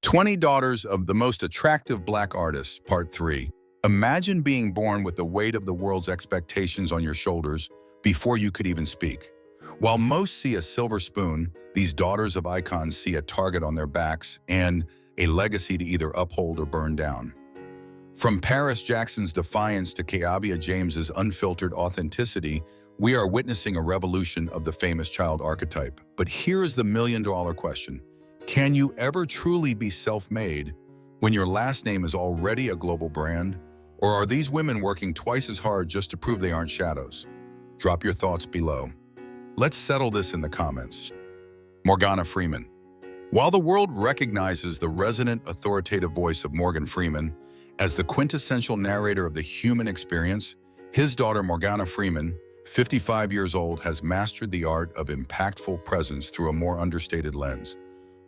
20 Daughters of the Most Attractive Black Artists, Part 3. Imagine being born with the weight of the world's expectations on your shoulders before you could even speak. While most see a silver spoon, these daughters of icons see a target on their backs and a legacy to either uphold or burn down. From Paris Jackson's defiance to Kaavia James's unfiltered authenticity, we are witnessing a revolution of the famous child archetype. But here is the million-dollar question. Can you ever truly be self-made when your last name is already a global brand? Or are these women working twice as hard just to prove they aren't shadows? Drop your thoughts below. Let's settle this in the comments. Morgana Freeman. While the world recognizes the resonant, authoritative voice of Morgan Freeman as the quintessential narrator of the human experience, his daughter Morgana Freeman, 55 years old, has mastered the art of impactful presence through a more understated lens.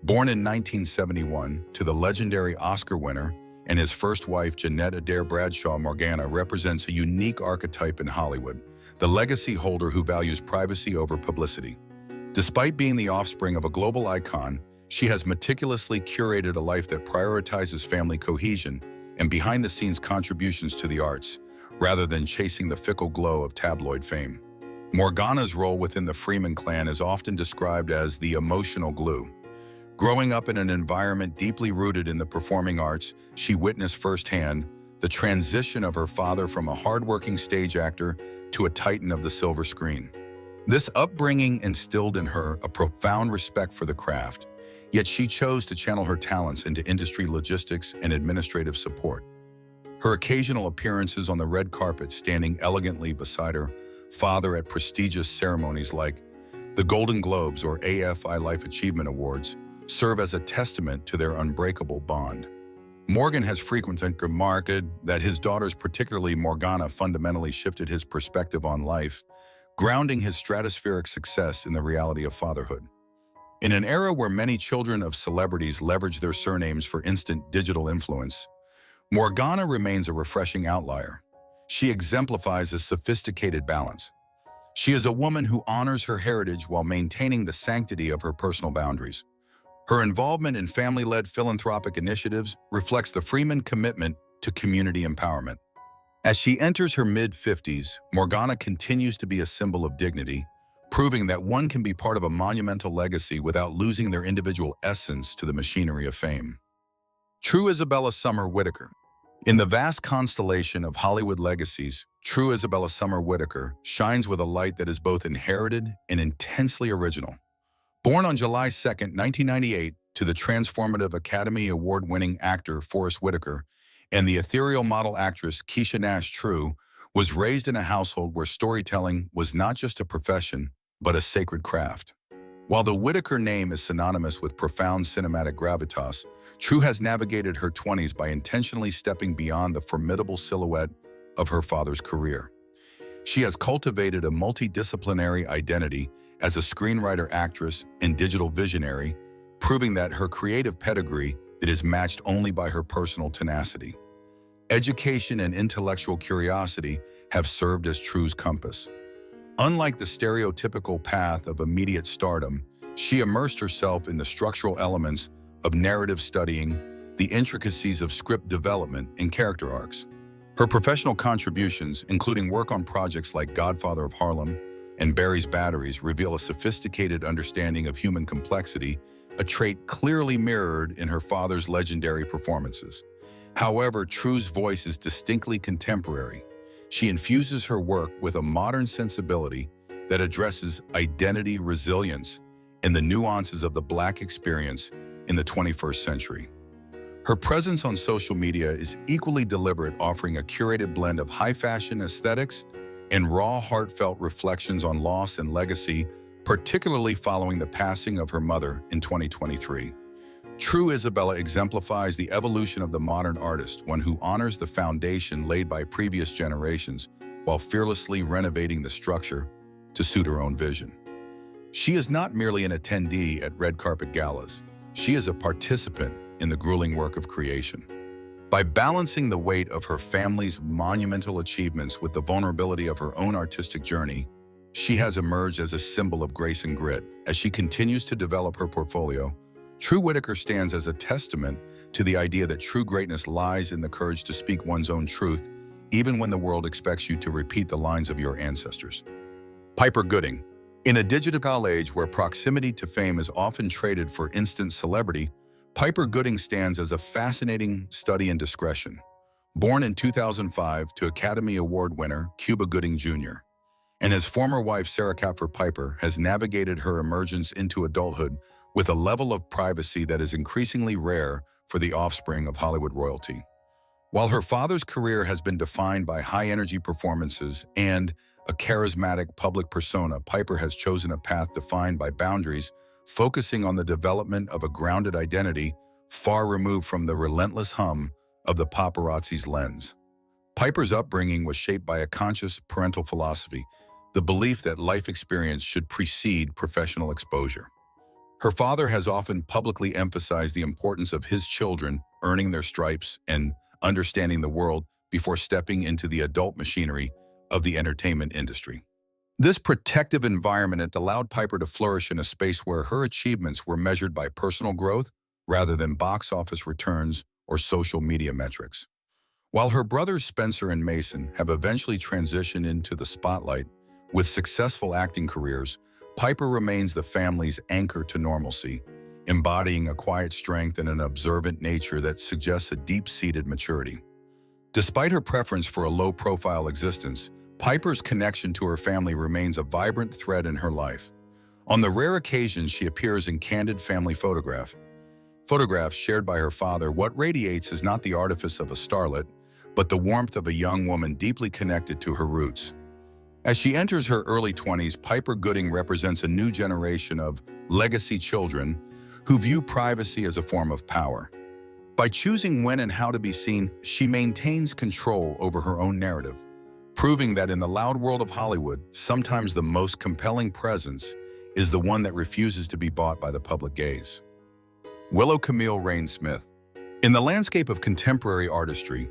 Born in 1971 to the legendary Oscar winner and his first wife, Jeanette Adair Bradshaw, Morgana represents a unique archetype in Hollywood, the legacy holder who values privacy over publicity. Despite being the offspring of a global icon, she has meticulously curated a life that prioritizes family cohesion and behind-the-scenes contributions to the arts, rather than chasing the fickle glow of tabloid fame. Morgana's role within the Freeman clan is often described as the emotional glue. Growing up in an environment deeply rooted in the performing arts, she witnessed firsthand the transition of her father from a hardworking stage actor to a titan of the silver screen. This upbringing instilled in her a profound respect for the craft, yet she chose to channel her talents into industry logistics and administrative support. Her occasional appearances on the red carpet, standing elegantly beside her father at prestigious ceremonies like the Golden Globes or AFI Life Achievement Awards, serve as a testament to their unbreakable bond. Morgan has frequently remarked that his daughters, particularly Morgana, fundamentally shifted his perspective on life, grounding his stratospheric success in the reality of fatherhood. In an era where many children of celebrities leverage their surnames for instant digital influence, Morgana remains a refreshing outlier. She exemplifies a sophisticated balance. She is a woman who honors her heritage while maintaining the sanctity of her personal boundaries. Her involvement in family-led philanthropic initiatives reflects the Freeman commitment to community empowerment. As she enters her mid-50s, Morgana continues to be a symbol of dignity, proving that one can be part of a monumental legacy without losing their individual essence to the machinery of fame. True Isabella Summer Whitaker. In the vast constellation of Hollywood legacies, True Isabella Summer Whitaker shines with a light that is both inherited and intensely original. Born on July 2, 1998, to the transformative Academy Award-winning actor Forest Whitaker and the ethereal model actress Keisha Nash True, was raised in a household where storytelling was not just a profession, but a sacred craft. While the Whitaker name is synonymous with profound cinematic gravitas, True has navigated her 20s by intentionally stepping beyond the formidable silhouette of her father's career. She has cultivated a multidisciplinary identity as a screenwriter, actress, and digital visionary, proving that her creative pedigree is matched only by her personal tenacity. Education and intellectual curiosity have served as True's compass. Unlike the stereotypical path of immediate stardom, she immersed herself in the structural elements of narrative studying, the intricacies of script development, and character arcs. Her professional contributions, including work on projects like Godfather of Harlem and Barry's Batteries, reveal a sophisticated understanding of human complexity, a trait clearly mirrored in her father's legendary performances. However, True's voice is distinctly contemporary. She infuses her work with a modern sensibility that addresses identity, resilience, and the nuances of the Black experience in the 21st century. Her presence on social media is equally deliberate, offering a curated blend of high-fashion aesthetics and raw, heartfelt reflections on loss and legacy, particularly following the passing of her mother in 2023. True Isabella exemplifies the evolution of the modern artist, one who honors the foundation laid by previous generations while fearlessly renovating the structure to suit her own vision. She is not merely an attendee at red carpet galas. She is a participant in the grueling work of creation. By balancing the weight of her family's monumental achievements with the vulnerability of her own artistic journey, she has emerged as a symbol of grace and grit. As she continues to develop her portfolio, True Whitaker stands as a testament to the idea that true greatness lies in the courage to speak one's own truth, even when the world expects you to repeat the lines of your ancestors. Piper Gooding. In a digital age where proximity to fame is often traded for instant celebrity, Piper Gooding stands as a fascinating study in discretion. Born in 2005 to Academy Award winner Cuba Gooding Jr., and his former wife Sarah Catford Piper has navigated her emergence into adulthood with a level of privacy that is increasingly rare for the offspring of Hollywood royalty. While her father's career has been defined by high-energy performances and a charismatic public persona, Piper has chosen a path defined by boundaries, focusing on the development of a grounded identity far removed from the relentless hum of the paparazzi's lens. Piper's upbringing was shaped by a conscious parental philosophy, the belief that life experience should precede professional exposure. Her father has often publicly emphasized the importance of his children earning their stripes and understanding the world before stepping into the adult machinery of the entertainment industry. This protective environment allowed Piper to flourish in a space where her achievements were measured by personal growth rather than box office returns or social media metrics. While her brothers Spencer and Mason have eventually transitioned into the spotlight with successful acting careers, Piper remains the family's anchor to normalcy, embodying a quiet strength and an observant nature that suggests a deep-seated maturity. Despite her preference for a low-profile existence, Piper's connection to her family remains a vibrant thread in her life. On the rare occasions she appears in candid family photographs shared by her father, what radiates is not the artifice of a starlet, but the warmth of a young woman deeply connected to her roots. As she enters her early 20s, Piper Gooding represents a new generation of legacy children who view privacy as a form of power. By choosing when and how to be seen, she maintains control over her own narrative, proving that in the loud world of Hollywood, sometimes the most compelling presence is the one that refuses to be bought by the public gaze. Willow Camille Rain Smith. In the landscape of contemporary artistry,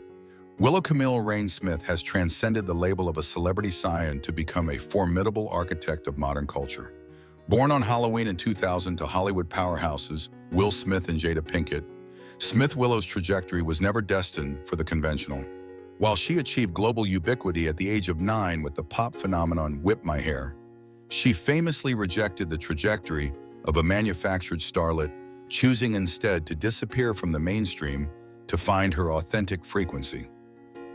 Willow Camille Rain Smith has transcended the label of a celebrity scion to become a formidable architect of modern culture. Born on Halloween in 2000 to Hollywood powerhouses Will Smith and Jada Pinkett, Smith Willow's trajectory was never destined for the conventional. While she achieved global ubiquity at the age of 9 with the pop phenomenon Whip My Hair, she famously rejected the trajectory of a manufactured starlet, choosing instead to disappear from the mainstream to find her authentic frequency.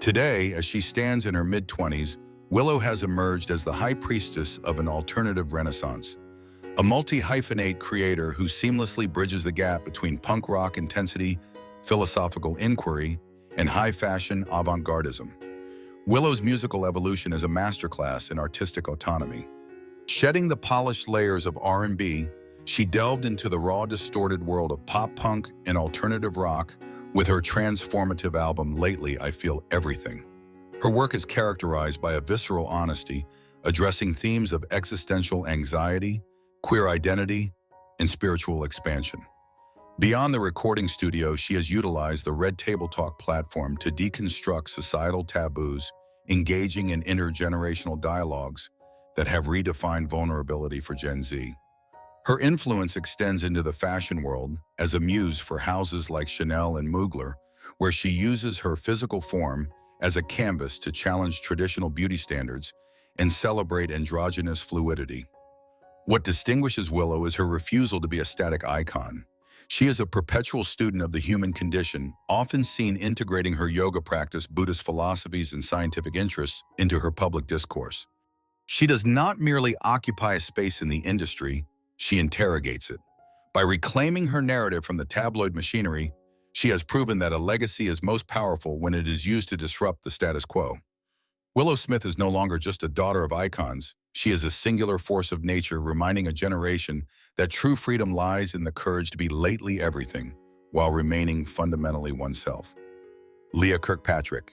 Today, as she stands in her mid-20s, Willow has emerged as the high priestess of an alternative renaissance, a multi-hyphenate creator who seamlessly bridges the gap between punk rock intensity, philosophical inquiry, and high-fashion avant-gardism. Willow's musical evolution is a masterclass in artistic autonomy. Shedding the polished layers of R&B, she delved into the raw, distorted world of pop-punk and alternative rock with her transformative album, Lately I Feel Everything. Her work is characterized by a visceral honesty, addressing themes of existential anxiety, queer identity, and spiritual expansion. Beyond the recording studio, she has utilized the Red Table Talk platform to deconstruct societal taboos, engaging in intergenerational dialogues that have redefined vulnerability for Gen Z. Her influence extends into the fashion world as a muse for houses like Chanel and Mugler, where she uses her physical form as a canvas to challenge traditional beauty standards and celebrate androgynous fluidity. What distinguishes Willow is her refusal to be a static icon. She is a perpetual student of the human condition, often seen integrating her yoga practice, Buddhist philosophies, and scientific interests into her public discourse. She does not merely occupy a space in the industry, she interrogates it. By reclaiming her narrative from the tabloid machinery, she has proven that a legacy is most powerful when it is used to disrupt the status quo. Willow Smith is no longer just a daughter of icons. She is a singular force of nature, reminding a generation that true freedom lies in the courage to be lately everything, while remaining fundamentally oneself. Leah Kirkpatrick.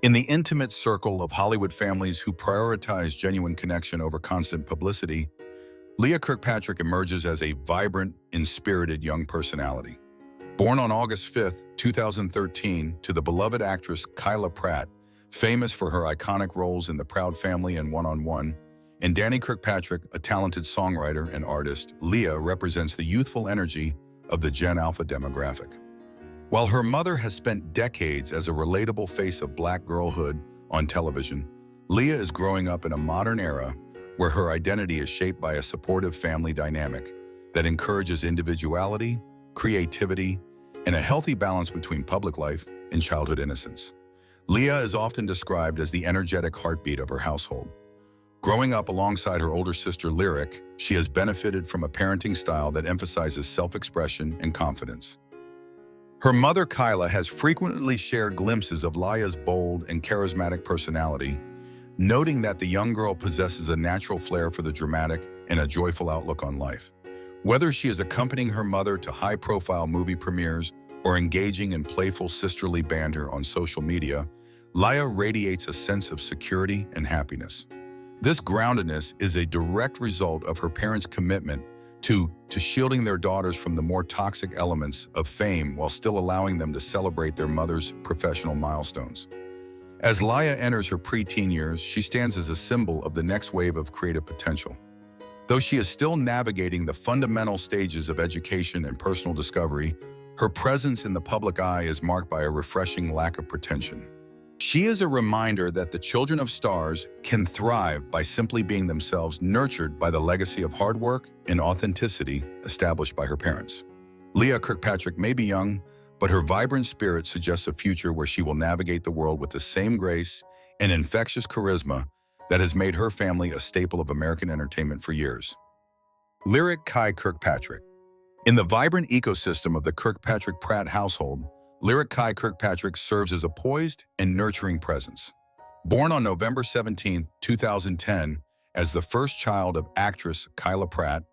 In the intimate circle of Hollywood families who prioritize genuine connection over constant publicity, Leah Kirkpatrick emerges as a vibrant, inspirited young personality. Born on August 5, 2013, to the beloved actress Kyla Pratt, famous for her iconic roles in The Proud Family and One-on-One, and Danny Kirkpatrick, a talented songwriter and artist, Leah represents the youthful energy of the Gen Alpha demographic. While her mother has spent decades as a relatable face of Black girlhood on television, Leah is growing up in a modern era where her identity is shaped by a supportive family dynamic that encourages individuality, creativity, and a healthy balance between public life and childhood innocence. Leah is often described as the energetic heartbeat of her household. Growing up alongside her older sister Lyric, she has benefited from a parenting style that emphasizes self-expression and confidence. Her mother Kyla has frequently shared glimpses of Leah's bold and charismatic personality, noting that the young girl possesses a natural flair for the dramatic and a joyful outlook on life. Whether she is accompanying her mother to high-profile movie premieres or engaging in playful sisterly banter on social media, Leah radiates a sense of security and happiness. This groundedness is a direct result of her parents' commitment to shielding their daughters from the more toxic elements of fame while still allowing them to celebrate their mother's professional milestones. As Leah enters her preteen years, she stands as a symbol of the next wave of creative potential. Though she is still navigating the fundamental stages of education and personal discovery, her presence in the public eye is marked by a refreshing lack of pretension. She is a reminder that the children of stars can thrive by simply being themselves, nurtured by the legacy of hard work and authenticity established by her parents. Leah Kirkpatrick may be young, but her vibrant spirit suggests a future where she will navigate the world with the same grace and infectious charisma that has made her family a staple of American entertainment for years. Lyric Kirkpatrick. In the vibrant ecosystem of the Kirkpatrick-Pratt household, Lyric Kirkpatrick serves as a poised and nurturing presence. Born on November 17, 2010, as the first child of actress Kyla Pratt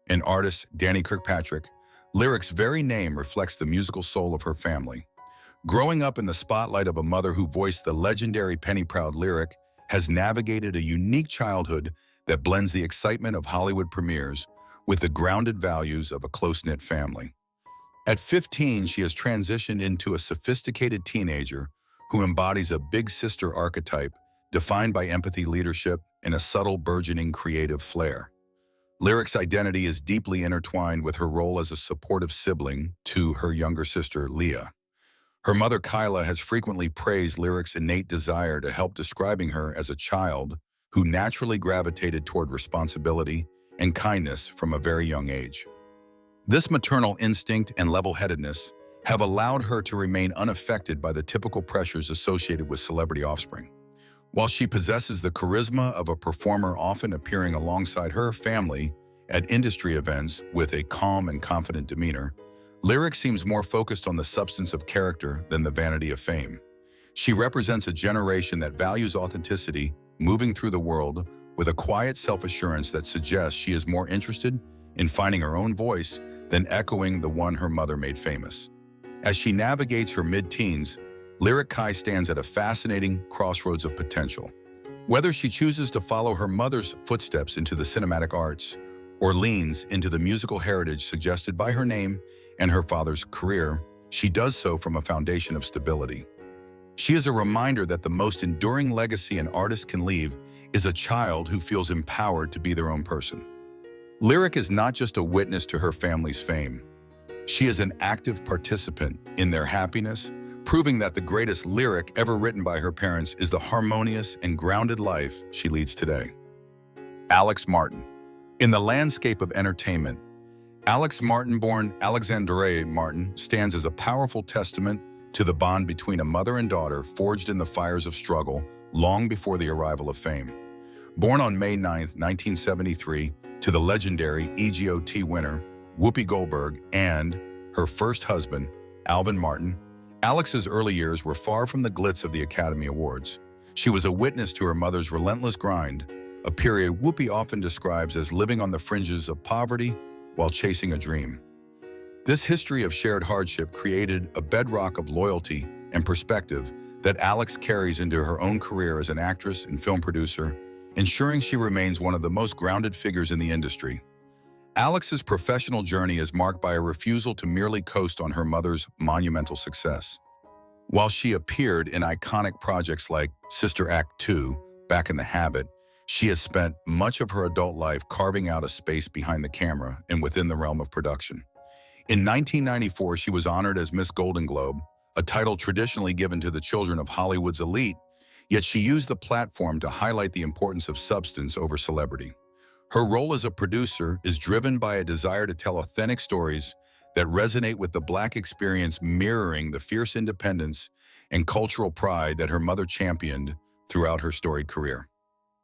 and artist Danny Kirkpatrick, Lyric's very name reflects the musical soul of her family. Growing up in the spotlight of a mother who voiced the legendary Penny Proud, Lyric has navigated a unique childhood that blends the excitement of Hollywood premieres with the grounded values of a close-knit family. At 15, she has transitioned into a sophisticated teenager who embodies a big sister archetype defined by empathy, leadership, and a subtle, burgeoning creative flair. Lyric's identity is deeply intertwined with her role as a supportive sibling to her younger sister, Leah. Her mother, Kyla, has frequently praised Lyric's innate desire to help, describing her as a child who naturally gravitated toward responsibility and kindness from a very young age. This maternal instinct and level-headedness have allowed her to remain unaffected by the typical pressures associated with celebrity offspring. While she possesses the charisma of a performer, often appearing alongside her family at industry events with a calm and confident demeanor, Lyric seems more focused on the substance of character than the vanity of fame. She represents a generation that values authenticity, moving through the world with a quiet self-assurance that suggests she is more interested in finding her own voice than echoing the one her mother made famous. As she navigates her mid-teens, Lyric stands at a fascinating crossroads of potential. Whether she chooses to follow her mother's footsteps into the cinematic arts or leans into the musical heritage suggested by her name and her father's career, she does so from a foundation of stability. She is a reminder that the most enduring legacy an artist can leave is a child who feels empowered to be their own person. Lyric is not just a witness to her family's fame. She is an active participant in their happiness, proving that the greatest lyric ever written by her parents is the harmonious and grounded life she leads today. Alex Martin. In the landscape of entertainment, Alex Martin, born Alexandre Martin, stands as a powerful testament to the bond between a mother and daughter forged in the fires of struggle long before the arrival of fame. Born on May 9, 1973, to the legendary EGOT winner, Whoopi Goldberg, and her first husband, Alvin Martin, Alex's early years were far from the glitz of the Academy Awards. She was a witness to her mother's relentless grind, a period Whoopi often describes as living on the fringes of poverty while chasing a dream. This history of shared hardship created a bedrock of loyalty and perspective that Alex carries into her own career as an actress and film producer, ensuring she remains one of the most grounded figures in the industry. Alex's professional journey is marked by a refusal to merely coast on her mother's monumental success. While she appeared in iconic projects like Sister Act 2, Back in the Habit, she has spent much of her adult life carving out a space behind the camera and within the realm of production. In 1994, she was honored as Miss Golden Globe, a title traditionally given to the children of Hollywood's elite, yet she used the platform to highlight the importance of substance over celebrity. Her role as a producer is driven by a desire to tell authentic stories that resonate with the Black experience, mirroring the fierce independence and cultural pride that her mother championed throughout her storied career.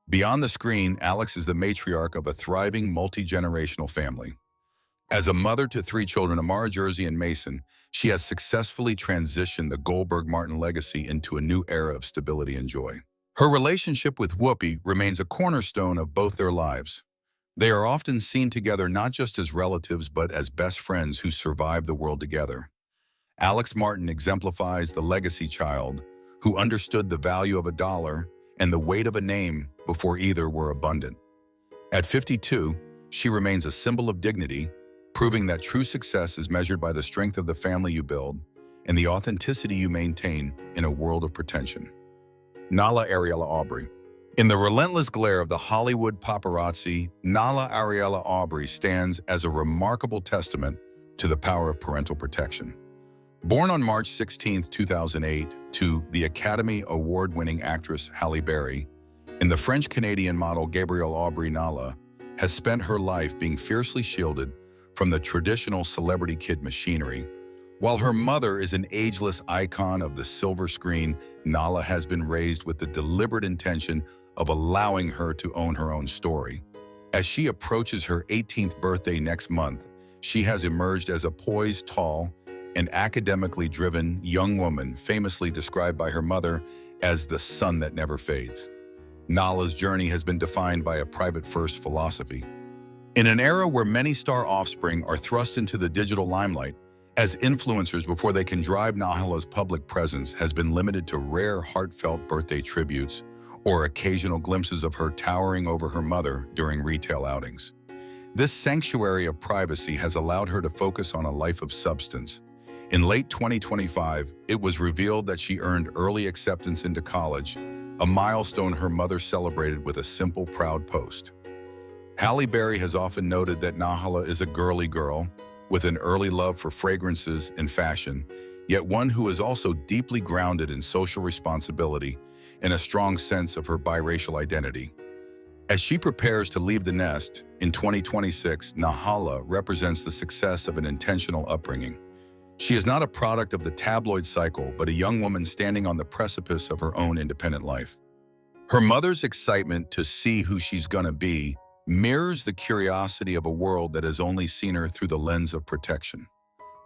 Beyond the screen, Alex is the matriarch of a thriving multi-generational family. As a mother to 3 children, Amara, Jersey, and Mason, she has successfully transitioned the Goldberg-Martin legacy into a new era of stability and joy. Her relationship with Whoopi remains a cornerstone of both their lives. They are often seen together not just as relatives but as best friends who survived the world together. Alex Martin exemplifies the legacy child who understood the value of a dollar and the weight of a name before either were abundant. At 52, she remains a symbol of dignity, proving that true success is measured by the strength of the family you build and the authenticity you maintain in a world of pretension. Nala Ariella Aubrey. In the relentless glare of the Hollywood paparazzi, Nala Ariella Aubrey stands as a remarkable testament to the power of parental protection. Born on March 16, 2008, to the Academy Award-winning actress Halle Berry, and the French-Canadian model Gabrielle Aubrey, Nala has spent her life being fiercely shielded from the traditional celebrity kid machinery. While her mother is an ageless icon of the silver screen, Nala has been raised with the deliberate intention of allowing her to own her own story. As she approaches her 18th birthday next month, she has emerged as a poised, tall, and academically driven young woman, famously described by her mother as the sun that never fades. Nala's journey has been defined by a private-first philosophy. In an era where many star offspring are thrust into the digital limelight as influencers before they can drive, Nala's public presence has been limited to rare, heartfelt birthday tributes or occasional glimpses of her towering over her mother during retail outings. This sanctuary of privacy has allowed her to focus on a life of substance. In late 2025, it was revealed that she earned early acceptance into college, a milestone her mother celebrated with a simple, proud post. Halle Berry has often noted that Nala is a girly girl with an early love for fragrances and fashion, yet one who is also deeply grounded in social responsibility and a strong sense of her biracial identity. As she prepares to leave the nest in 2026, Nala represents the success of an intentional upbringing. She is not a product of the tabloid cycle, but a young woman standing on the precipice of her own independent life. Her mother's excitement to see who she's gonna be mirrors the curiosity of a world that has only seen her through the lens of protection.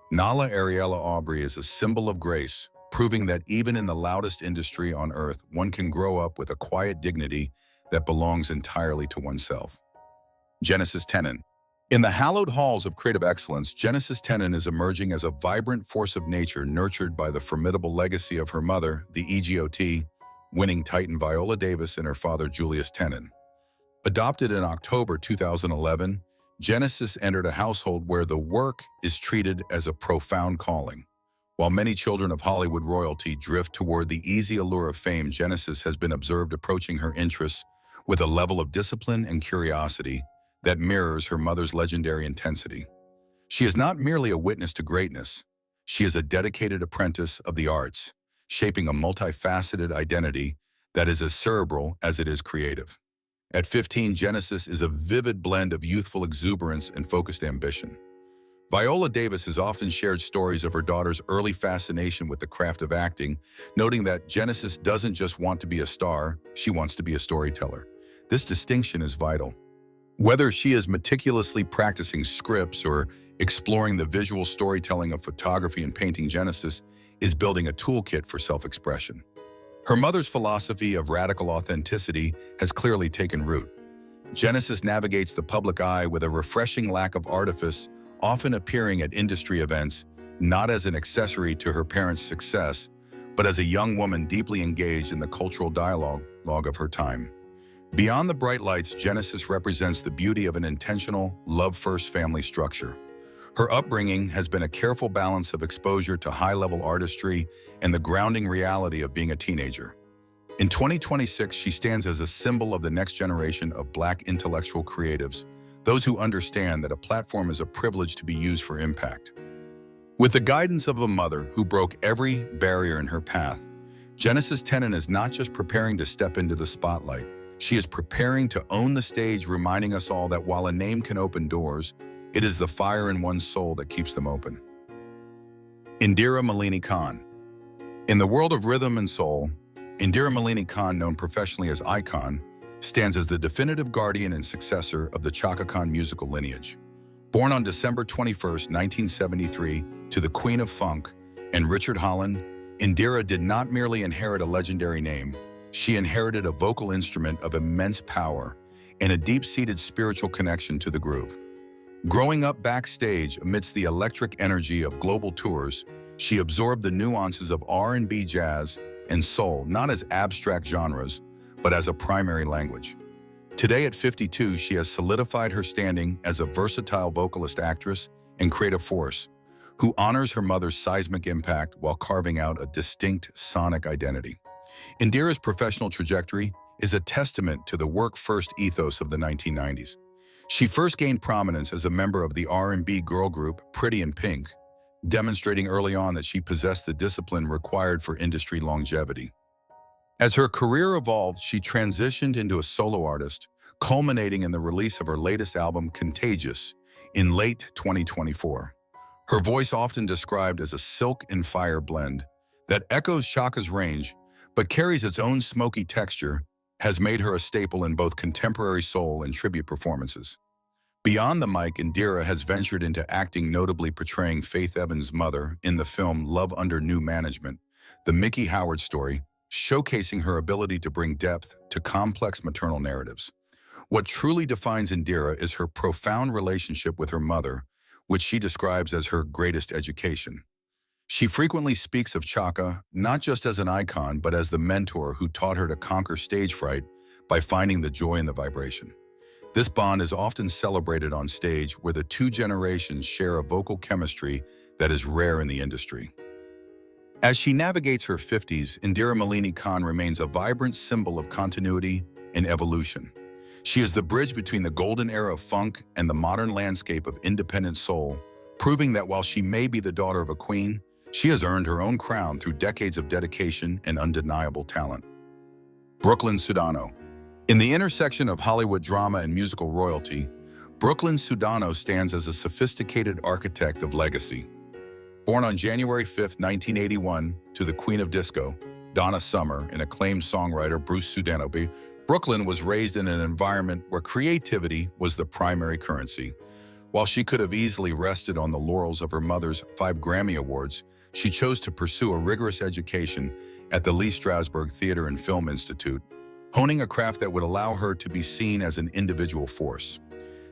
Nala Ariella Aubrey is a symbol of grace, proving that even in the loudest industry on earth, one can grow up with a quiet dignity that belongs entirely to oneself. Genesis Tenon. In the hallowed halls of creative excellence, Genesis Tenon is emerging as a vibrant force of nature nurtured by the formidable legacy of her mother, the EGOT-winning Titan Viola Davis, and her father, Julius Tenon. Adopted in October 2011, Genesis entered a household where the work is treated as a profound calling. While many children of Hollywood royalty drift toward the easy allure of fame, Genesis has been observed approaching her interests with a level of discipline and curiosity that mirrors her mother's legendary intensity. She is not merely a witness to greatness. She is a dedicated apprentice of the arts, shaping a multifaceted identity that is as cerebral as it is creative. At 15, Genesis is a vivid blend of youthful exuberance and focused ambition. Viola Davis has often shared stories of her daughter's early fascination with the craft of acting, noting that Genesis doesn't just want to be a star, she wants to be a storyteller. This distinction is vital. Whether she is meticulously practicing scripts or exploring the visual storytelling of photography and painting, Genesis is building a toolkit for self-expression. Her mother's philosophy of radical authenticity has clearly taken root. Genesis navigates the public eye with a refreshing lack of artifice, often appearing at industry events, not as an accessory to her parents' success, but as a young woman deeply engaged in the cultural dialogue of her time. Beyond the bright lights, Genesis represents the beauty of an intentional, love-first family structure. Her upbringing has been a careful balance of exposure to high-level artistry and the grounding reality of being a teenager. In 2026, she stands as a symbol of the next generation of Black intellectual creatives, those who understand that a platform is a privilege to be used for impact. With the guidance of a mother who broke every barrier in her path, Genesis Tenon is not just preparing to step into the spotlight. She is preparing to own the stage, reminding us all that while a name can open doors, it is the fire in one's soul that keeps them open. Indira Khan. In the world of rhythm and soul, Indira Khan, known professionally as Icon, stands as the definitive guardian and successor of the Chaka Khan musical lineage. Born on December 21, 1973, to the Queen of Funk and Richard Holland, Indira did not merely inherit a legendary name, she inherited a vocal instrument of immense power and a deep-seated spiritual connection to the groove. Growing up backstage amidst the electric energy of global tours, she absorbed the nuances of R&B, jazz, and soul, not as abstract genres, but as a primary language. Today at 52, she has solidified her standing as a versatile vocalist, actress, and creative force who honors her mother's seismic impact while carving out a distinct sonic identity. Indira's professional trajectory is a testament to the work-first ethos of the 1990s. She first gained prominence as a member of the R&B girl group Pretty in Pink, demonstrating early on that she possessed the discipline required for industry longevity. As her career evolved, she transitioned into a solo artist, culminating in the release of her latest album, Contagious, in late 2024. Her voice, often described as a silk and fire blend that echoes Chaka's range but carries its own smoky texture, has made her a staple in both contemporary soul and tribute performances. Beyond the mic, Indira has ventured into acting, notably portraying Faith Evans' mother in the film Love Under New Management, the Mickey Howard story, showcasing her ability to bring depth to complex maternal narratives. What truly defines Indira is her profound relationship with her mother, which she describes as her greatest education. She frequently speaks of Chaka not just as an icon, but as the mentor who taught her to conquer stage fright by finding the joy in the vibration. This bond is often celebrated on stage, where the two generations share a vocal chemistry that is rare in the industry. As she navigates her 50s, Indira Khan remains a vibrant symbol of continuity and evolution. She is the bridge between the golden era of funk and the modern landscape of independent soul, proving that while she may be the daughter of a queen, she has earned her own crown through decades of dedication and undeniable talent. Brooklyn Sudano. In the intersection of Hollywood drama and musical royalty, Brooklyn Sudano stands as a sophisticated architect of legacy. Born on January 5, 1981, to the Queen of Disco, Donna Summer, and acclaimed songwriter Bruce Sudano, Brooklyn was raised in an environment where creativity was the primary currency. While she could have easily rested on the laurels of her mother's 5 Grammy Awards, she chose to pursue a rigorous education at the Lee Strasberg Theater and Film Institute, honing a craft that would allow her to be seen as an individual force.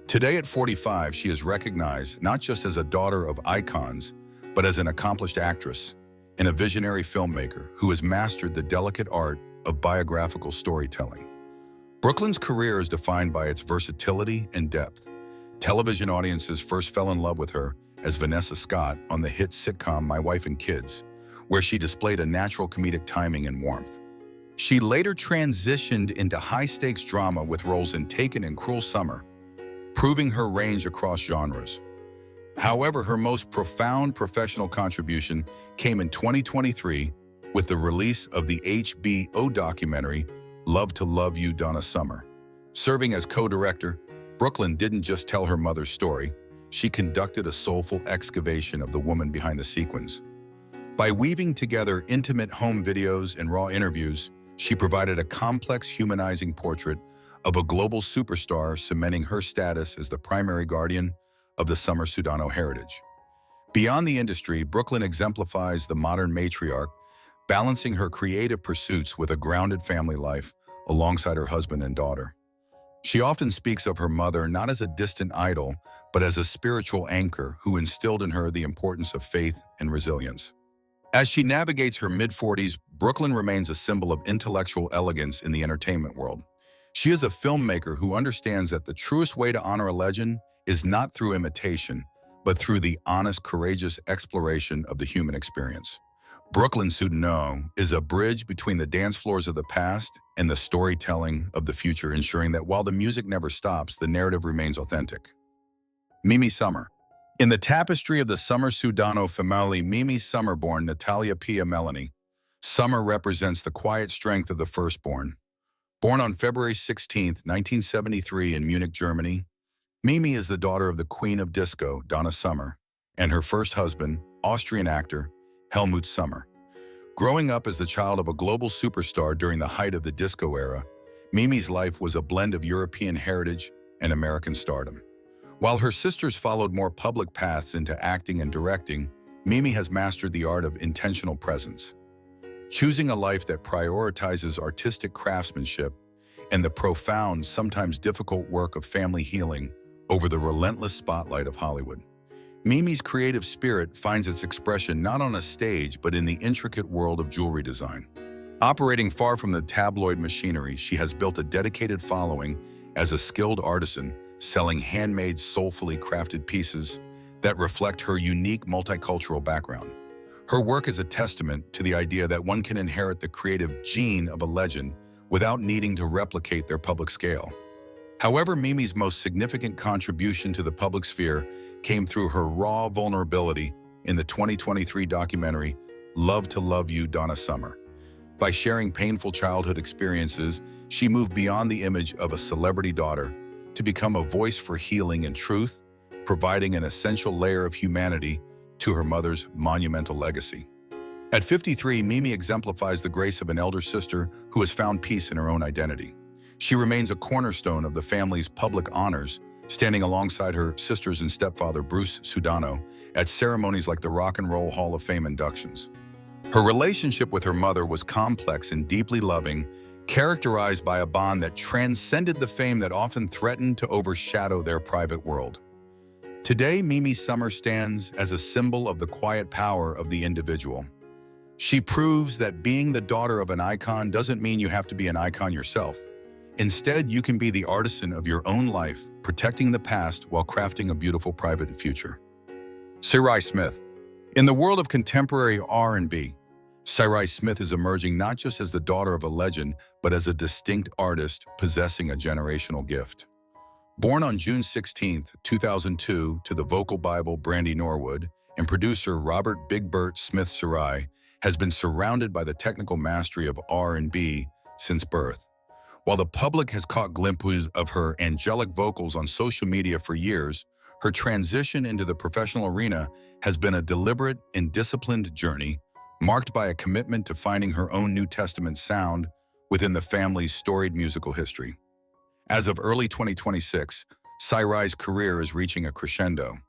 Today at 45, she is recognized not just as a daughter of icons, but as an accomplished actress and a visionary filmmaker who has mastered the delicate art of biographical storytelling. Brooklyn's career is defined by its versatility and depth. Television audiences first fell in love with her as Vanessa Scott on the hit sitcom My Wife and Kids, where she displayed a natural comedic timing and warmth. She later transitioned into high-stakes drama with roles in Taken and Cruel Summer, proving her range across genres. However, her most profound professional contribution came in 2023 with the release of the HBO documentary Love to Love You, Donna Summer. Serving as co-director, Brooklyn didn't just tell her mother's story, she conducted a soulful excavation of the woman behind the sequins. By weaving together intimate home videos and raw interviews, she provided a complex, humanizing portrait of a global superstar, cementing her status as the primary guardian of the Summer Sudano heritage. Beyond the industry, Brooklyn exemplifies the modern matriarch, balancing her creative pursuits with a grounded family life alongside her husband and daughter. She often speaks of her mother not as a distant idol, but as a spiritual anchor who instilled in her the importance of faith and resilience. As she navigates her mid-40s, Brooklyn remains a symbol of intellectual elegance in the entertainment world. She is a filmmaker who understands that the truest way to honor a legend is not through imitation, but through the honest, courageous exploration of the human experience. Brooklyn Sudano is a bridge between the dance floors of the past and the storytelling of the future, ensuring that while the music never stops, the narrative remains authentic. Mimi Summer. In the tapestry of the Summer Sudano family, Mimi Summer born Natalia Pia Melanie. Summer represents the quiet strength of the firstborn. Born on February 16, 1973 in Munich, Germany, Mimi is the daughter of the Queen of Disco, Donna Summer, and her first husband, Austrian actor Helmut Summer. Growing up as the child of a global superstar during the height of the disco era, Mimi's life was a blend of European heritage and American stardom. While her sisters followed more public paths into acting and directing, Mimi has mastered the art of intentional presence, choosing a life that prioritizes artistic craftsmanship and the profound, sometimes difficult work of family healing over the relentless spotlight of Hollywood. Mimi's creative spirit finds its expression not on a stage but in the intricate world of jewelry design. Operating far from the tabloid machinery, she has built a dedicated following as a skilled artisan, selling handmade, soulfully crafted pieces that reflect her unique multicultural background. Her work is a testament to the idea that one can inherit the creative gene of a legend without needing to replicate their public scale. However, Mimi's most significant contribution to the public sphere came through her raw vulnerability in the 2023 documentary Love to Love You, Donna Summer. By sharing painful childhood experiences, she moved beyond the image of a celebrity daughter to become a voice for healing and truth, providing an essential layer of humanity to her mother's monumental legacy. At 53, Mimi exemplifies the grace of an elder sister who has found peace in her own identity. She remains a cornerstone of the family's public honors, standing alongside her sisters and stepfather Bruce Sudano at ceremonies like the Rock and Roll Hall of Fame inductions. Her relationship with her mother was complex and deeply loving, characterized by a bond that transcended the fame that often threatened to overshadow their private world. Today, Mimi Summer stands as a symbol of the quiet power of the individual. She proves that being the daughter of an icon doesn't mean you have to be an icon yourself. Instead, you can be the artisan of your own life, protecting the past while crafting a beautiful private future. Sarai Smith. In the world of contemporary R&B, Sarai Smith is emerging not just as the daughter of a legend, but as a distinct artist possessing a generational gift. Born on June 16, 2002, to the vocal Bible Brandy Norwood and producer Robert Big Bert Smith, Sarai has been surrounded by the technical mastery of R&B since birth. While the public has caught glimpses of her angelic vocals on social media for years, her transition into the professional arena has been a deliberate and disciplined journey, marked by a commitment to finding her own New Testament sound within the family's storied musical history. As of early 2026, Sarai's career is reaching a crescendo.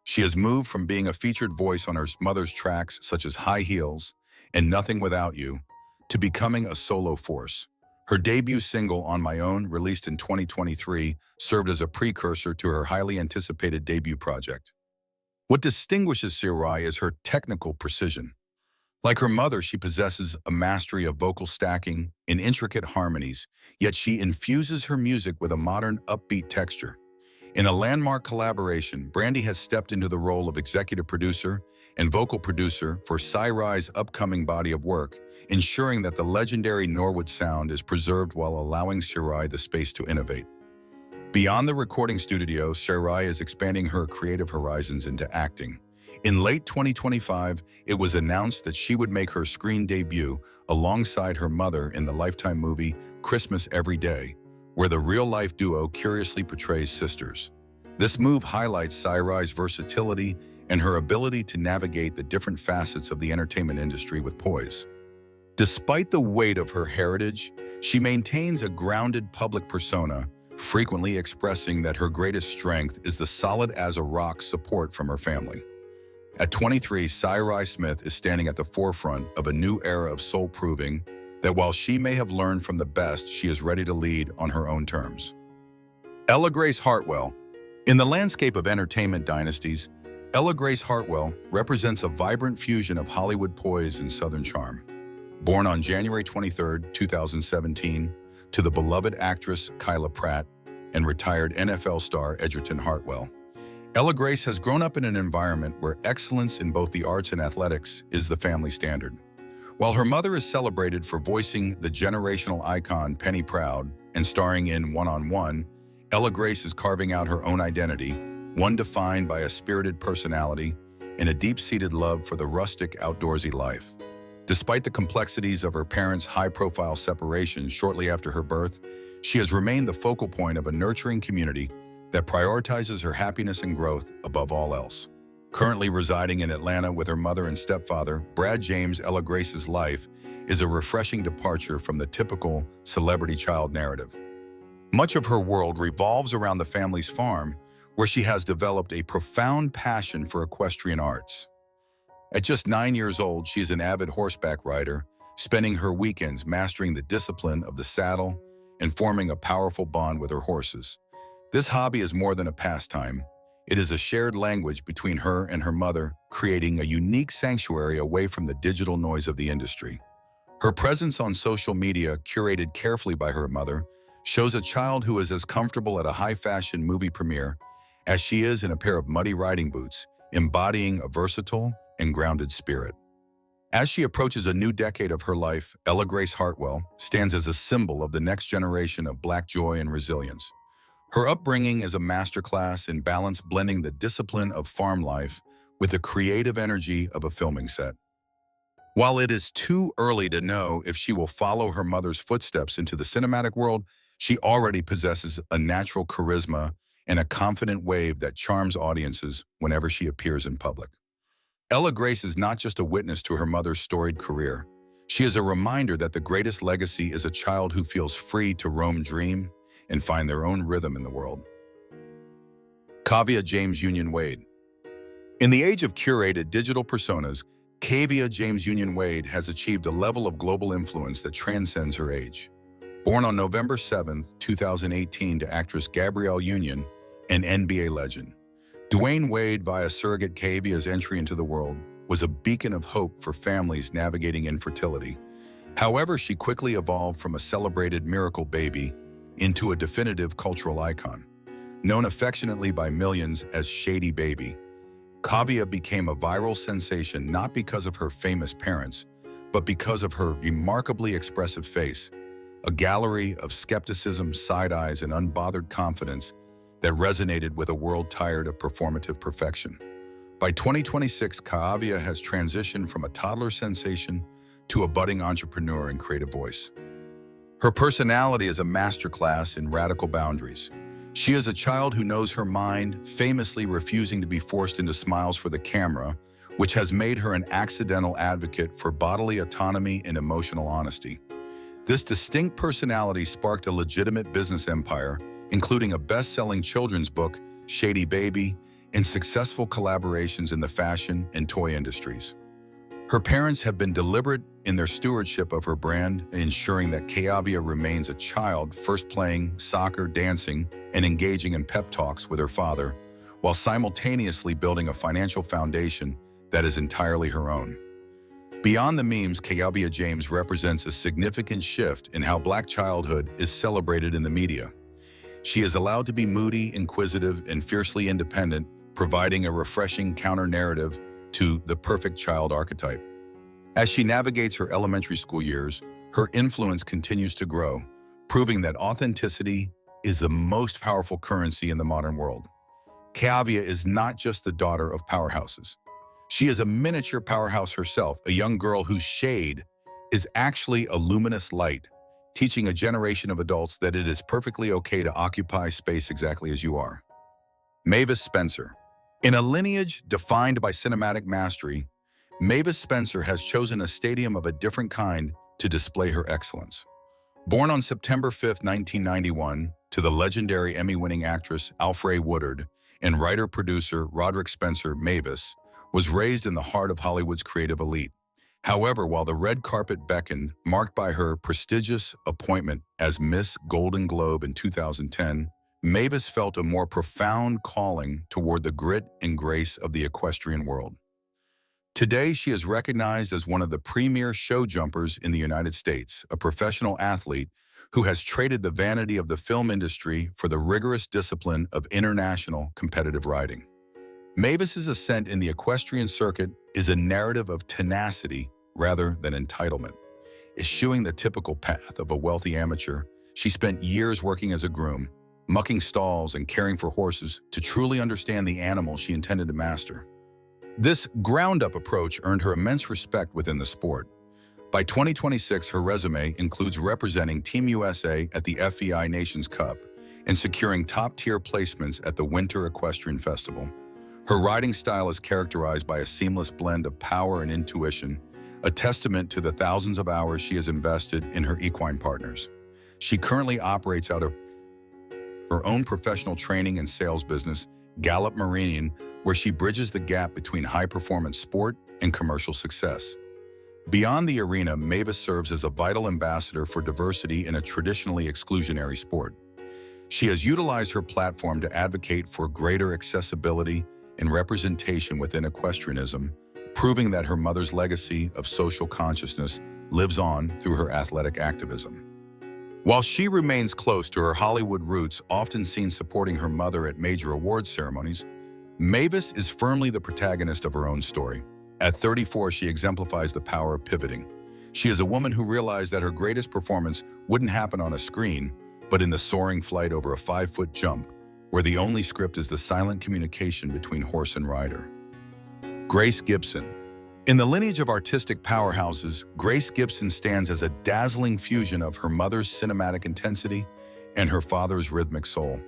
She has moved from being a featured voice on her mother's tracks such as High Heels and Nothing Without You to becoming a solo force. Her debut single, On My Own, released in 2023, served as a precursor to her highly anticipated debut project. What distinguishes Sarai is her technical precision. Like her mother, she possesses a mastery of vocal stacking and intricate harmonies, yet she infuses her music with a modern, upbeat texture. In a landmark collaboration, Brandy has stepped into the role of executive producer and vocal producer for Sarai's upcoming body of work, ensuring that the legendary Norwood sound is preserved while allowing Sarai the space to innovate. Beyond the recording studio, Sarai is expanding her creative horizons into acting. In late 2025, it was announced that she would make her screen debut alongside her mother in the Lifetime movie Christmas Every Day, where the real-life duo curiously portrays sisters. This move highlights Sarai's versatility and her ability to navigate the different facets of the entertainment industry with poise. Despite the weight of her heritage, she maintains a grounded public persona, frequently expressing that her greatest strength is the solid-as-a-rock support from her family. At 23, Sarai Smith is standing at the forefront of a new era of soul, proving that while she may have learned from the best, she is ready to lead on her own terms. Ella Grace Hartwell. In the landscape of entertainment dynasties, Ella Grace Hartwell represents a vibrant fusion of Hollywood poise and Southern charm. Born on January 23, 2017, to the beloved actress Kyla Pratt and retired NFL star Edgerton Hartwell, Ella Grace has grown up in an environment where excellence in both the arts and athletics is the family standard. While her mother is celebrated for voicing the generational icon Penny Proud and starring in One-on-One, Ella Grace is carving out her own identity, one defined by a spirited personality and a deep-seated love for the rustic, outdoorsy life. Despite the complexities of her parents' high-profile separation shortly after her birth, she has remained the focal point of a nurturing community that prioritizes her happiness and growth above all else. Currently residing in Atlanta with her mother and stepfather, Brad James, Ella Grace's life is a refreshing departure from the typical celebrity child narrative. Much of her world revolves around the family's farm, where she has developed a profound passion for equestrian arts. At just 9 years old, she is an avid horseback rider, spending her weekends mastering the discipline of the saddle and forming a powerful bond with her horses. This hobby is more than a pastime. It is a shared language between her and her mother, creating a unique sanctuary away from the digital noise of the industry. Her presence on social media, curated carefully by her mother, shows a child who is as comfortable at a high-fashion movie premiere as she is in a pair of muddy riding boots, embodying a versatile and grounded spirit. As she approaches a new decade of her life, Ella Grace Hartwell stands as a symbol of the next generation of Black joy and resilience. Her upbringing is a masterclass in balance, blending the discipline of farm life with the creative energy of a filming set. While it is too early to know if she will follow her mother's footsteps into the cinematic world, she already possesses a natural charisma and a confident wave that charms audiences whenever she appears in public. Ella Grace is not just a witness to her mother's storied career. She is a reminder that the greatest legacy is a child who feels free to roam, dream, and find their own rhythm in the world. Kaavia James Union Wade. In the age of curated digital personas, Kaavia James Union Wade has achieved a level of global influence that transcends her age. Born on November 7, 2018 to actress Gabrielle Union, an NBA legend, Dwayne Wade via surrogate Kaavia's entry into the world was a beacon of hope for families navigating infertility. However, she quickly evolved from a celebrated miracle baby into a definitive cultural icon. Known affectionately by millions as Shady Baby, Kaavia became a viral sensation not because of her famous parents, but because of her remarkably expressive face, a gallery of skepticism, side eyes, and unbothered confidence that resonated with a world tired of performative perfection. By 2026, Kaavia has transitioned from a toddler sensation to a budding entrepreneur and creative voice. Her personality is a masterclass in radical boundaries. She is a child who knows her mind, famously refusing to be forced into smiles for the camera, which has made her an accidental advocate for bodily autonomy and emotional honesty. This distinct personality sparked a legitimate business empire, including a best-selling children's book, Shady Baby, and successful collaborations in the fashion and toy industries. Her parents have been deliberate in their stewardship of her brand, ensuring that Kaavia remains a child, first playing soccer, dancing, and engaging in pep talks with her father, while simultaneously building a financial foundation that is entirely her own. Beyond the memes, Kaavia James represents a significant shift in how Black childhood is celebrated in the media. She is allowed to be moody, inquisitive, and fiercely independent, providing a refreshing counter-narrative to the perfect child archetype. As she navigates her elementary school years, her influence continues to grow, proving that authenticity is the most powerful currency in the modern world. Kaavia is not just the daughter of powerhouses. She is a miniature powerhouse herself, a young girl whose shade is actually a luminous light, teaching a generation of adults that it is perfectly okay to occupy space exactly as you are. Mavis Spencer. In a lineage defined by cinematic mastery, Mavis Spencer has chosen a stadium of a different kind to display her excellence. Born on September 5, 1991, to the legendary Emmy-winning actress Alfre Woodard and writer-producer Roderick Spencer, Mavis was raised in the heart of Hollywood's creative elite. However, while the red carpet beckoned, marked by her prestigious appointment as Miss Golden Globe in 2010, Mavis felt a more profound calling toward the grit and grace of the equestrian world. Today, she is recognized as one of the premier show jumpers in the United States, a professional athlete who has traded the vanity of the film industry for the rigorous discipline of international competitive riding. Mavis's ascent in the equestrian circuit is a narrative of tenacity rather than entitlement. Eschewing the typical path of a wealthy amateur, she spent years working as a groom, mucking stalls and caring for horses to truly understand the animal she intended to master. This ground-up approach earned her immense respect within the sport. By 2026, her resume includes representing Team USA at the FEI Nations Cup and securing top-tier placements at the Winter Equestrian Festival. Her riding style is characterized by a seamless blend of power and intuition, a testament to the thousands of hours she has invested in her equine partners. She currently operates out of her own professional training and sales business, Gallop Meridian, where she bridges the gap between high-performance sport and commercial success. Beyond the arena, Mavis serves as a vital ambassador for diversity in a traditionally exclusionary sport. She has utilized her platform to advocate for greater accessibility and representation within equestrianism, proving that her mother's legacy of social consciousness lives on through her athletic activism. While she remains close to her Hollywood roots, often seen supporting her mother at major awards ceremonies, Mavis is firmly the protagonist of her own story. At 34, she exemplifies the power of pivoting. She is a woman who realized that her greatest performance wouldn't happen on a screen, but in the soaring flight over a 5-foot jump, where the only script is the silent communication between horse and rider. Grace Gibson. In the lineage of artistic powerhouses, Grace Gibson stands as a dazzling fusion of her mother's cinematic intensity and her father's rhythmic soul.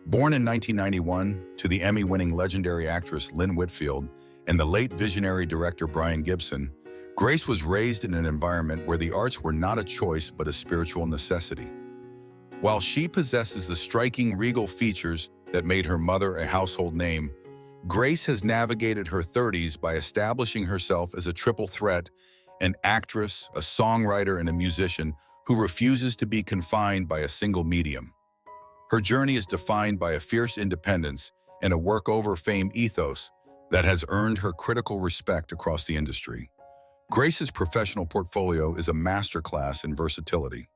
Born in 1991 to the Emmy-winning legendary actress Lynn Whitfield and the late visionary director Brian Gibson, Grace was raised in an environment where the arts were not a choice but a spiritual necessity. While she possesses the striking regal features that made her mother a household name, Grace has navigated her 30s by establishing herself as a triple threat, an actress, a songwriter, and a musician who refuses to be confined by a single medium. Her journey is defined by a fierce independence and a work-over-fame ethos that has earned her critical respect across the industry. Grace's professional portfolio is a masterclass in versatility.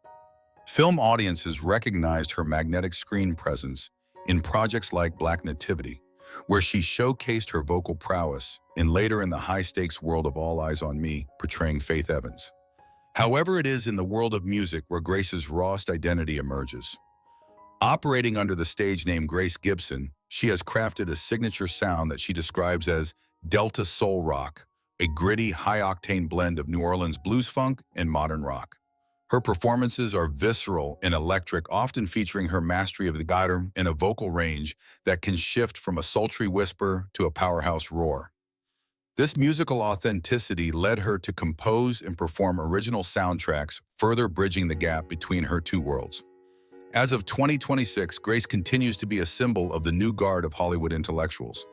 Film audiences recognized her magnetic screen presence in projects like Black Nativity, where she showcased her vocal prowess, and later in the high-stakes world of All Eyes on Me, portraying Faith Evans. However, it is in the world of music where Grace's rawest identity emerges. Operating under the stage name Grace Gibson, she has crafted a signature sound that she describes as Delta Soul Rock, a gritty, high-octane blend of New Orleans blues funk and modern rock. Her performances are visceral and electric, often featuring her mastery of the guitar and a vocal range that can shift from a sultry whisper to a powerhouse roar. This musical authenticity led her to compose and perform original soundtracks, further bridging the gap between her two worlds. As of 2026, Grace continues to be a symbol of the new guard of Hollywood intellectuals.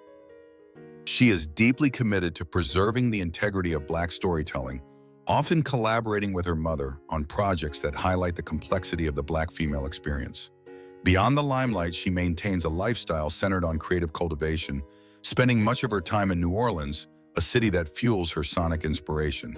She is deeply committed to preserving the integrity of Black storytelling, often collaborating with her mother on projects that highlight the complexity of the Black female experience. Beyond the limelight, she maintains a lifestyle centered on creative cultivation, spending much of her time in New Orleans, a city that fuels her sonic inspiration.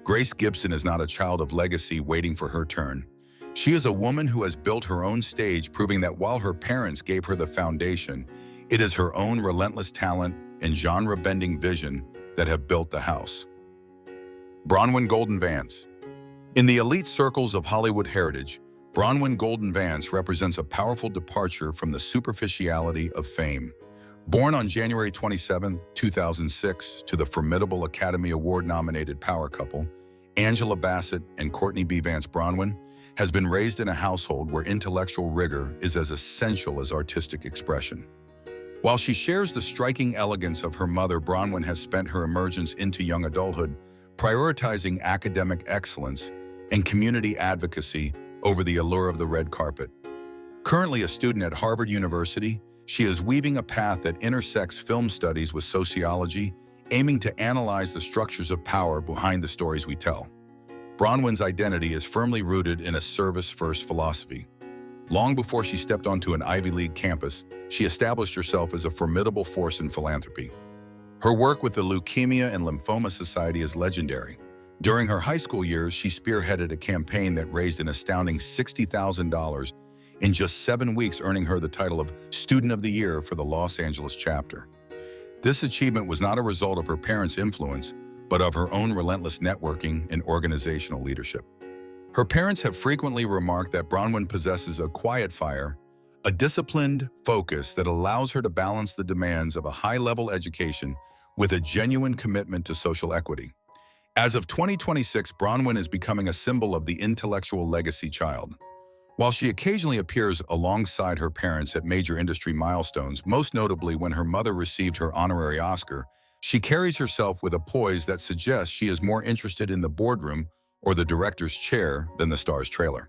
Grace Gibson is not a child of legacy waiting for her turn. She is a woman who has built her own stage, proving that while her parents gave her the foundation, it is her own relentless talent and genre-bending vision that have built the house. Bronwin Vance. In the elite circles of Hollywood heritage, Bronwin Vance represents a powerful departure from the superficiality of fame. Born on January 27, 2006, to the formidable Academy Award-nominated power couple, Angela Bassett and Courtney B. Vance, Bronwin has been raised in a household where intellectual rigor is as essential as artistic expression. While she shares the striking elegance of her mother, Bronwin has spent her emergence into young adulthood prioritizing academic excellence and community advocacy over the allure of the red carpet. Currently a student at Harvard University, she is weaving a path that intersects film studies with sociology, aiming to analyze the structures of power behind the stories we tell. Bronwin's identity is firmly rooted in a service-first philosophy. Long before she stepped onto an Ivy League campus, she established herself as a formidable force in philanthropy. Her work with the Leukemia and Lymphoma Society is legendary. During her high school years, she spearheaded a campaign that raised an astounding $60,000 in just 7 weeks, earning her the title of Student of the Year for the Los Angeles chapter. This achievement was not a result of her parents' influence, but of her own relentless networking and organizational leadership. Her parents have frequently remarked that Bronwin possesses a quiet fire, a disciplined focus that allows her to balance the demands of a high-level education with a genuine commitment to social equity. As of 2026, Bronwin is becoming a symbol of the intellectual legacy child. While she occasionally appears alongside her parents at major industry milestones, most notably when her mother received her honorary Oscar, she carries herself with a poise that suggests she is more interested in the boardroom or the director's chair than the star's trailer.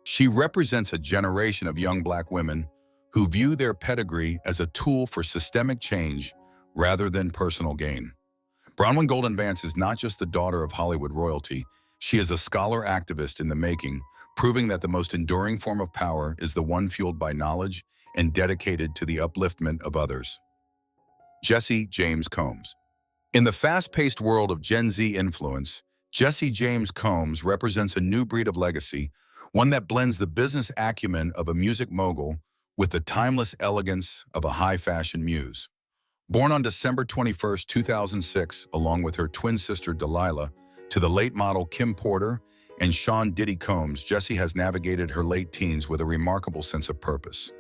She represents a generation of young Black women who view their pedigree as a tool for systemic change rather than personal gain. Bronwin Vance is not just the daughter of Hollywood royalty, she is a scholar activist in the making, proving that the most enduring form of power is the one fueled by knowledge and dedicated to the upliftment of others. Jesse James Combs. In the fast-paced world of Gen Z influence, Jesse James Combs represents a new breed of legacy, one that blends the business acumen of a music mogul with the timeless elegance of a high-fashion muse. Born on December 21, 2006, along with her twin sister Delilah, to the late model Kim Porter and Sean Diddy Combs, Jessie has navigated her late teens with a remarkable sense of purpose.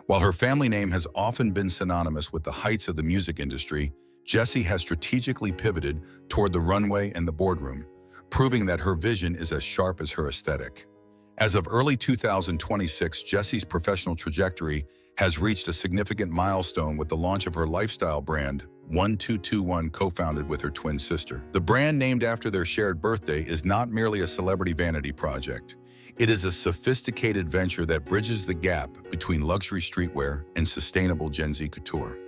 While her family name has often been synonymous with the heights of the music industry, Jessie has strategically pivoted toward the runway and the boardroom, proving that her vision is as sharp as her aesthetic. As of early 2026, Jessie's professional trajectory has reached a significant milestone with the launch of her lifestyle brand, 1221, co-founded with her twin sister. The brand, named after their shared birthday, is not merely a celebrity vanity project. It is a sophisticated venture that bridges the gap between luxury streetwear and sustainable Gen Z couture.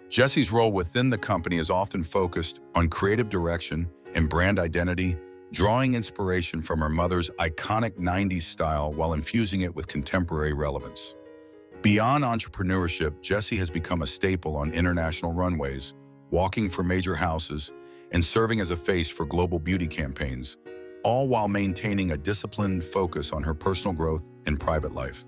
Jessie's role within the company is often focused on creative direction and brand identity, drawing inspiration from her mother's iconic 90s style while infusing it with contemporary relevance. Beyond entrepreneurship, Jessie has become a staple on international runways, walking for major houses, and serving as a face for global beauty campaigns, all while maintaining a disciplined focus on her personal growth and private life.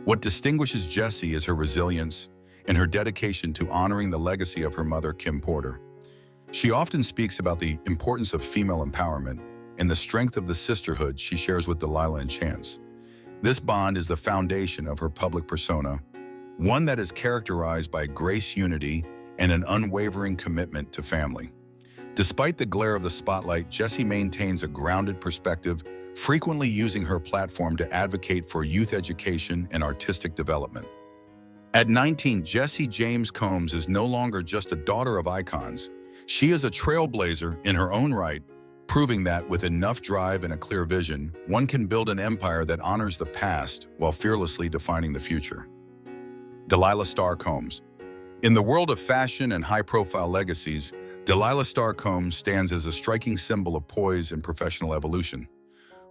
What distinguishes Jessie is her resilience and her dedication to honoring the legacy of her mother, Kim Porter. She often speaks about the importance of female empowerment and the strength of the sisterhood she shares with Delilah and Chance. This bond is the foundation of her public persona, one that is characterized by grace, unity, and an unwavering commitment to family. Despite the glare of the spotlight, Jessie maintains a grounded perspective, frequently using her platform to advocate for youth education and artistic development. At 19, Jessie James Combs is no longer just a daughter of icons. She is a trailblazer in her own right, proving that with enough drive and a clear vision, one can build an empire that honors the past while fearlessly defining the future. Delilah Star Combs. In the world of fashion and high-profile legacies, Delilah Star Combs stands as a striking symbol of poise and professional evolution.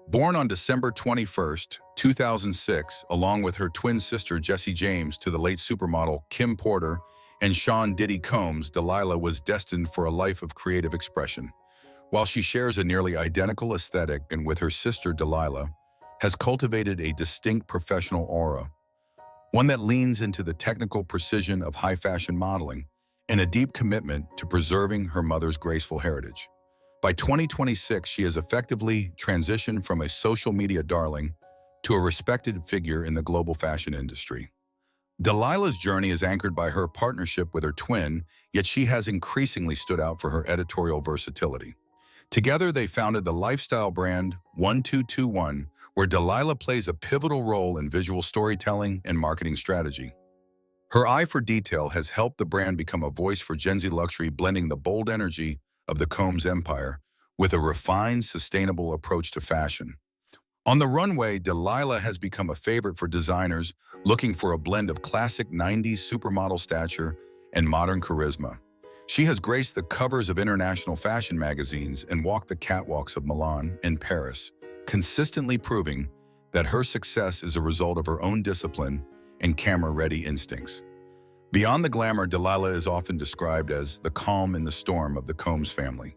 Born on December 21, 2006, along with her twin sister Jessie James to the late supermodel Kim Porter and Sean Diddy Combs, Delilah was destined for a life of creative expression. While she shares a nearly identical aesthetic and with her sister Delilah, has cultivated a distinct professional aura, one that leans into the technical precision of high-fashion modeling and a deep commitment to preserving her mother's graceful heritage. By 2026, she has effectively transitioned from a social media darling to a respected figure in the global fashion industry. Delilah's journey is anchored by her partnership with her twin, yet she has increasingly stood out for her editorial versatility. Together, they founded the lifestyle brand 1221, where Delilah plays a pivotal role in visual storytelling and marketing strategy. Her eye for detail has helped the brand become a voice for Gen Z luxury, blending the bold energy of the Combs empire with a refined, sustainable approach to fashion. On the runway, Delilah has become a favorite for designers looking for a blend of classic 90s supermodel stature and modern charisma. She has graced the covers of international fashion magazines and walked the catwalks of Milan and Paris, consistently proving that her success is a result of her own discipline and camera-ready instincts. Beyond the glamour, Delilah is often described as the calm in the storm of the Combs family.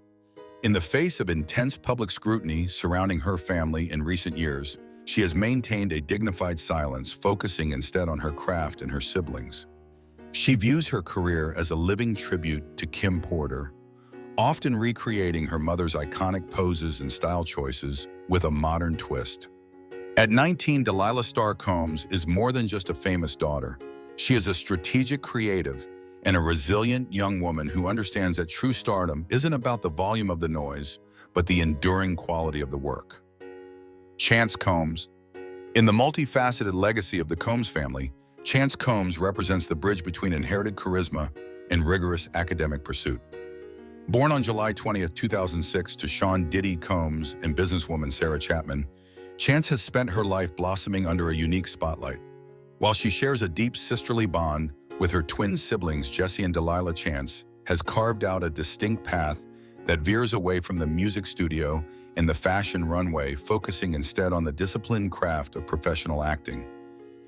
In the face of intense public scrutiny surrounding her family in recent years, she has maintained a dignified silence, focusing instead on her craft and her siblings. She views her career as a living tribute to Kim Porter, often recreating her mother's iconic poses and style choices with a modern twist. At 19, Delilah Combs is more than just a famous daughter. She is a strategic creative and a resilient young woman who understands that true stardom isn't about the volume of the noise, but the enduring quality of the work. Chance Combs. In the multifaceted legacy of the Combs family, Chance Combs represents the bridge between inherited charisma and rigorous academic pursuit. Born on July 20th, 2006 to Sean Diddy Combs and businesswoman Sarah Chapman, Chance has spent her life blossoming under a unique spotlight. While she shares a deep sisterly bond with her twin siblings Jesse and Delilah, Chance has carved out a distinct path that veers away from the music studio and the fashion runway, focusing instead on the disciplined craft of professional acting.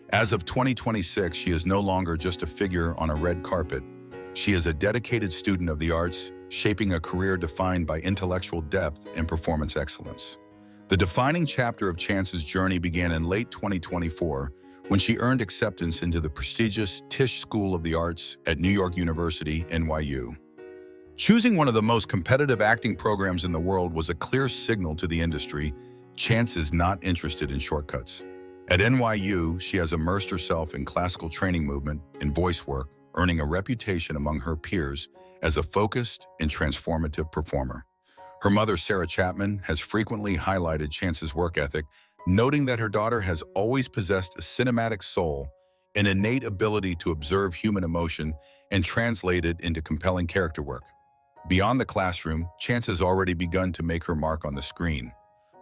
As of 2026, she is no longer just a figure on a red carpet. She is a dedicated student of the arts, shaping a career defined by intellectual depth and performance excellence. The defining chapter of Chance's journey began in late 2024 when she earned acceptance into the prestigious Tisch School of the Arts at New York University, NYU. Choosing one of the most competitive acting programs in the world was a clear signal to the industry. Chance is not interested in shortcuts. At NYU, she has immersed herself in classical training movement and voice work, earning a reputation among her peers as a focused and transformative performer. Her mother, Sarah Chapman, has frequently highlighted Chance's work ethic, noting that her daughter has always possessed a cinematic soul, an innate ability to observe human emotion and translate it into compelling character work. Beyond the classroom, Chance has already begun to make her mark on the screen.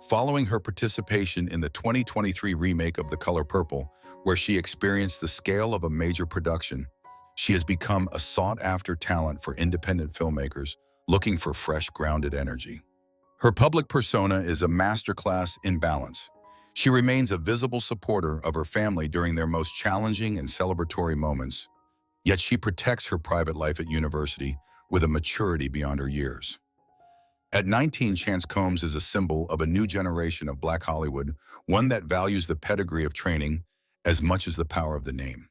Following her participation in the 2023 remake of The Color Purple, where she experienced the scale of a major production, she has become a sought-after talent for independent filmmakers looking for fresh, grounded energy. Her public persona is a masterclass in balance. She remains a visible supporter of her family during their most challenging and celebratory moments, yet she protects her private life at university with a maturity beyond her years. At 19, Chance Combs is a symbol of a new generation of Black Hollywood, one that values the pedigree of training as much as the power of the name.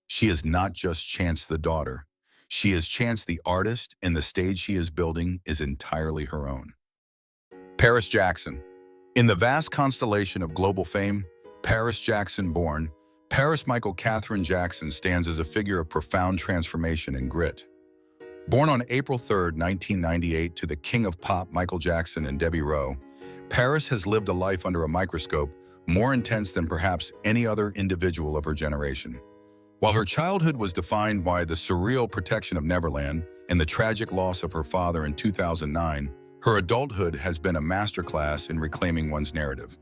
She is not just Chance the daughter. She is Chance the artist, and the stage she is building is entirely her own. Paris Jackson. In the vast constellation of global fame, Paris Jackson born, Paris Michael Catherine Jackson stands as a figure of profound transformation and grit. Born on April 3, 1998 to the king of pop Michael Jackson and Debbie Rowe, Paris has lived a life under a microscope more intense than perhaps any other individual of her generation. While her childhood was defined by the surreal protection of Neverland and the tragic loss of her father in 2009, her adulthood has been a masterclass in reclaiming one's narrative.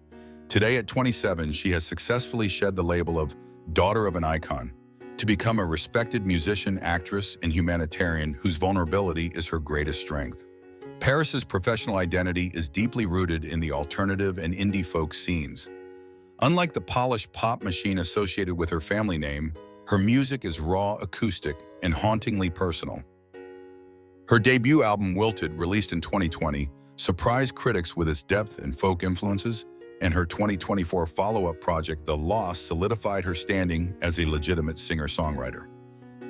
Today at 27, she has successfully shed the label of daughter of an icon to become a respected musician, actress, and humanitarian whose vulnerability is her greatest strength. Paris's professional identity is deeply rooted in the alternative and indie folk scenes. Unlike the polished pop machine associated with her family name, her music is raw, acoustic, and hauntingly personal. Her debut album, Wilted, released in 2020, surprised critics with its depth and folk influences, and her 2024 follow-up project, The Lost, solidified her standing as a legitimate singer-songwriter.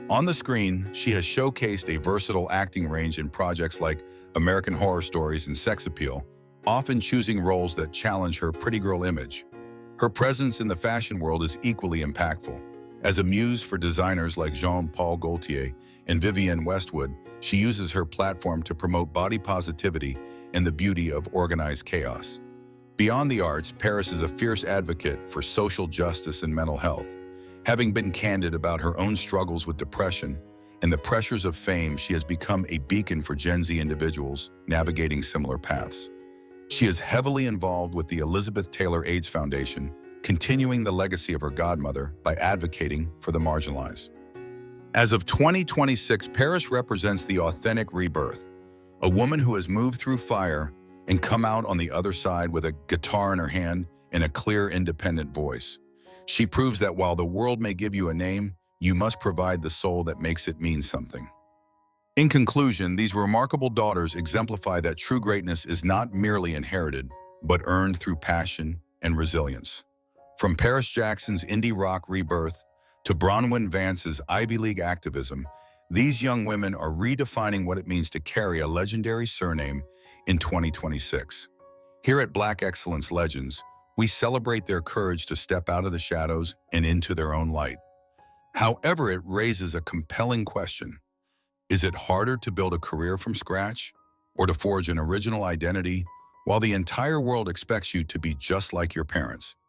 On the screen, she has showcased a versatile acting range in projects like American Horror Stories and Sex Appeal, often choosing roles that challenge her pretty girl image. Her presence in the fashion world is equally impactful. As a muse for designers like Jean-Paul Gaultier and Vivienne Westwood, she uses her platform to promote body positivity and the beauty of organized chaos. Beyond the arts, Paris is a fierce advocate for social justice and mental health. Having been candid about her own struggles with depression and the pressures of fame, she has become a beacon for Gen Z individuals navigating similar paths. She is heavily involved with the Elizabeth Taylor AIDS Foundation, continuing the legacy of her godmother by advocating for the marginalized. As of 2026, Paris represents the authentic rebirth, a woman who has moved through fire and come out on the other side with a guitar in her hand and a clear, independent voice. She proves that while the world may give you a name, you must provide the soul that makes it mean something. In conclusion, these remarkable daughters exemplify that true greatness is not merely inherited, but earned through passion and resilience. From Paris Jackson's indie rock rebirth to Bronwin Vance's Ivy League activism, these young women are redefining what it means to carry a legendary surname in 2026. Here at Black Excellence Legends, We celebrate their courage to step out of the shadows and into their own light. However, it raises a compelling question. Is it harder to build a career from scratch or to forge an original identity while the entire world expects you to be just like your parents?